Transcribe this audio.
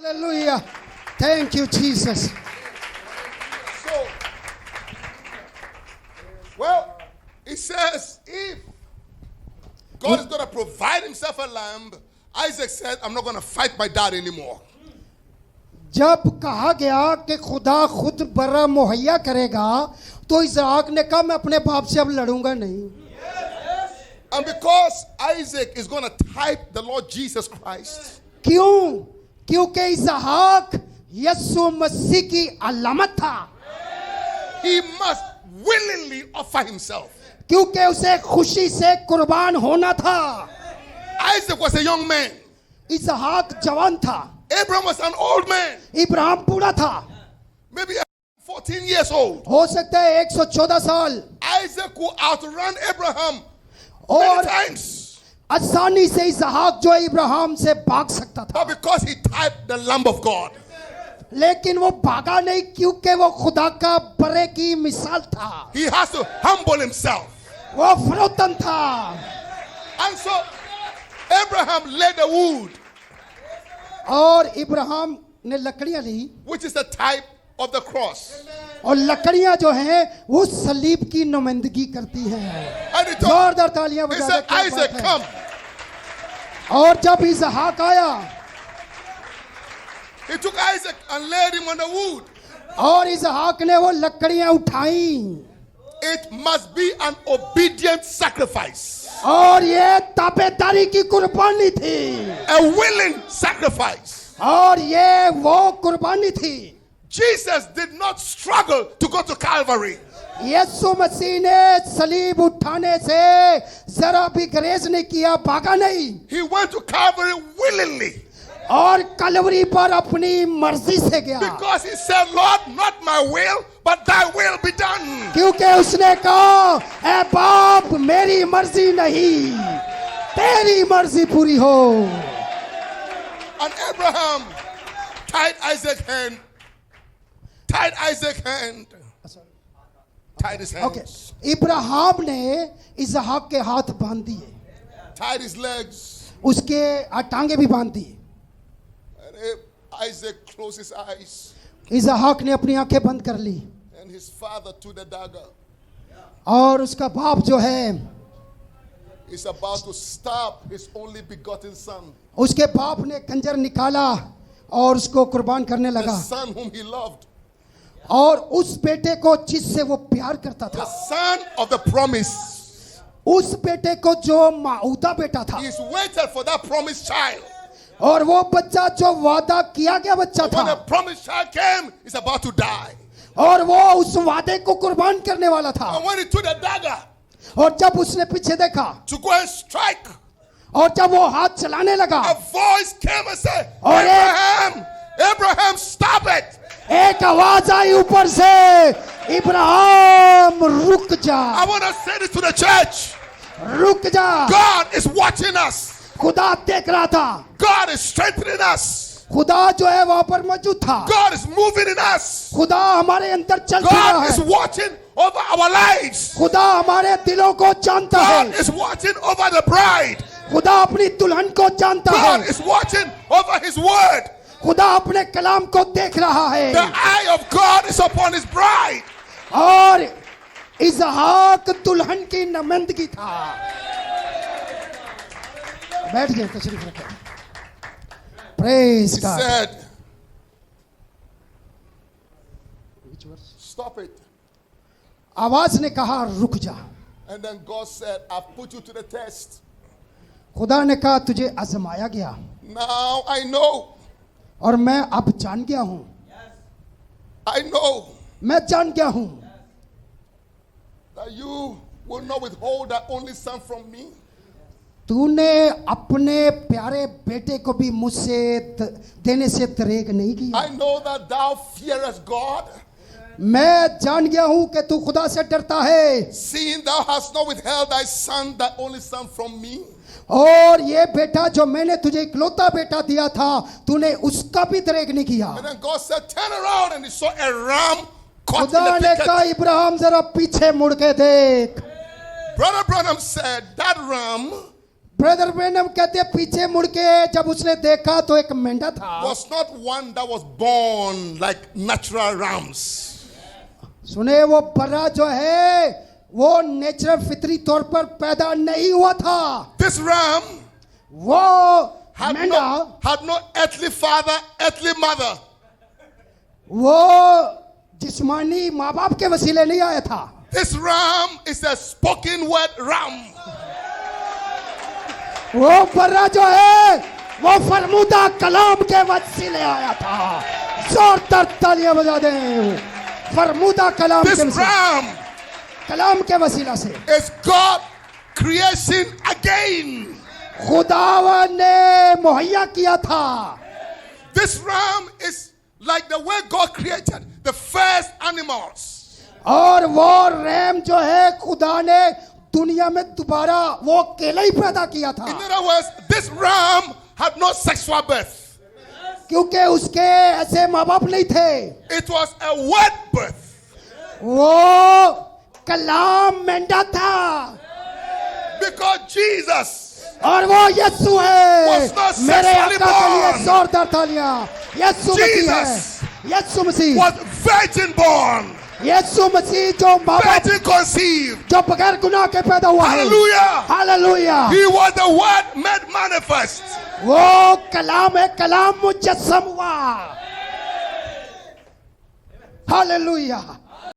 Hallelujah. Thank you, Jesus. So, well, it says if God is going to provide himself a lamb, Isaac said, I'm not going to fight my dad anymore. जब कहा गया कि खुदा खुद बर्रा मुहैया करेगा तो इसहाक ने कहा मैं अपने बाप से अब लड़ूंगा नहीं. And because Isaac is going to type the Lord Jesus Christ, क्यों? क्योंकि इसहाक यीशु मसीह की अलामत था. he must willingly offer himself. क्योंकि उसे खुशी से कुर्बान होना था. Isaac was a young man. इसहाक जवान था. Abraham was an old man, Ibrahim बूढ़ा था. maybe 14 years old. हो सकता है 114 साल. Isaac could outrun Abraham और many times. आसानी से इसहाक जो इब्राहिम से भाग सकता था. But because he typed the Lamb of God, लेकिन वो भागा नहीं क्योंकि वो खुदा का बरे की मिसाल था. he has to humble himself. वो फरोतन था. And so Abraham laid the wood, और इब्राहिम ने लकड़ियां ली. which is the type of the cross. और लकड़ियां जो हैं वो सलीब की नुमाइंदगी करती हैं. And he told, जोरदार तालियां he बजा said, दे. क्या Isaac, बात है. come. और जब इसहाक आया He took Isaac and laid him on the wood. और इसहाक ने वो लकड़ियां उठाई. It must be an obedient sacrifice, और ये ताबेदारी की कुर्बानी थी. a willing sacrifice. और ये वो कुर्बानी थी. Jesus did not struggle to go to Calvary. यीशु मसीह ने सलीब उठाने से जरा भी गरेज नहीं किया, भागा नहीं. He went to Calvary willingly और कलवरी पर अपनी मर्जी से गया. because he said, Lord, not my will, but thy will be done. क्योंकि उसने कहा ऐ बाप मेरी मर्जी नहीं तेरी मर्जी पूरी हो. And Abraham tied Isaac's hand, tied Isaac's hand, tied his okay. hands, Ibrahim ने इसहाक के हाथ बांध दिए, tied his legs, उसके टांगे भी बांध दिए. and Isaac closed his eyes, इसहाक ने अपनी आंखें बंद कर ली. and his father took the dagger. और उसका बाप जो है He's about to stab his only begotten son, उसके बाप ने खंजर निकाला और उसको कुर्बान करने the लगा. son whom he loved, और उस बेटे को जिससे वो प्यार करता the था, son of the promise. उस बेटे को जो माऊदा बेटा था, He's waited for that promised child. और वो बच्चा जो वादा किया गया बच्चा When the था, promised child came, he's about to die. और वो उस वादे को कुर्बान करने वाला था. And when he took the dagger और जब उसने पीछे देखा to go and strike, और जब वो हाथ चलाने लगा, a voice came and said, और Abraham, Abraham, stop it. एक आवाज आई ऊपर से, इब्राहिम रुक I जा, want to say this to the church. रुक जा. God is watching us. खुदा देख रहा था. God is strengthening us. खुदा जो है वहां पर मौजूद था. God is moving in us. खुदा हमारे अंदर चल रहा God is है. watching over our lives. खुदा हमारे दिलों को जानता God है. is watching over the bride. खुदा अपनी दुल्हन को जानता God है. is watching over his word. खुदा अपने कलाम को देख रहा है. The eye of God is upon his bride. और इसहाक दुल्हन की नुमाइंदगी था. बैठ गए, तशरीफ रखें. Praise He God. said, stop it. आवाज ने कहा रुक जा. And then God said, I've put you to the test. खुदा ने कहा तुझे आजमाया गया Now I know, और मैं अब जान गया हूं. I know मैं जान गया हूं that you will not withhold that only son from me. तूने अपने प्यारे बेटे को भी मुझसे देने से दरेग नहीं किया. I know that thou fearest God, मैं जान गया हूं कि तू खुदा से डरता है. seeing thou hast not withheld thy son, thy only son from me. और ये बेटा जो मैंने तुझे इकलौता बेटा दिया था तूने उसका भी दरेग नहीं किया. And then God said, turn around, and he saw a ram caught खुदा in the ने thicket. कहा इब्राहिम जरा पीछे मुड़ के देख. Brother Branham said that ram brother Branham कहते हैं पीछे मुड़ के जब उसने देखा तो एक मेंढा था, was not one that was born like natural rams. सुने वो बर्रा जो है वो नेचुरल फितरी तौर पर पैदा नहीं हुआ था। This ram वो had मेंढा had no earthly father, earthly mother. वो जिस्मानी माँ बाप के वसीले नहीं आया था। This ram is a spoken word ram. वो बर्रा जो है वो फरमूदा कलाम के वसीले आया था। जोरदार तालियां बजा दें। फरमूदा कलाम This के वसीले, ram कलाम के वसीला से is God creation again. खुदावन ने मुहैया किया था। This ram is like the way God created the first animals. और वो रैम जो है खुदा ने दुनिया में दोबारा वो अकेला ही पैदा किया था, In other words, this ram had no sexual birth. क्योंकि उसके ऐसे माँ बाप नहीं थे। It was a word birth. वो कलाम मेंढा था Because Jesus और वो यीशु है। Was not मेरे sexually आका के लिए born. जोरदार तालियां। यीशु मसीह है, Jesus Yeshu Masih, was virgin born, यीशु मसीह जो माँ बाप virgin conceived. जो बगैर गुनाह के पैदा हुआ है। Hallelujah. Hallelujah. He was the word made manifest. वो कलाम है, कलाम मुजस्सम हुआ। हालेलुया।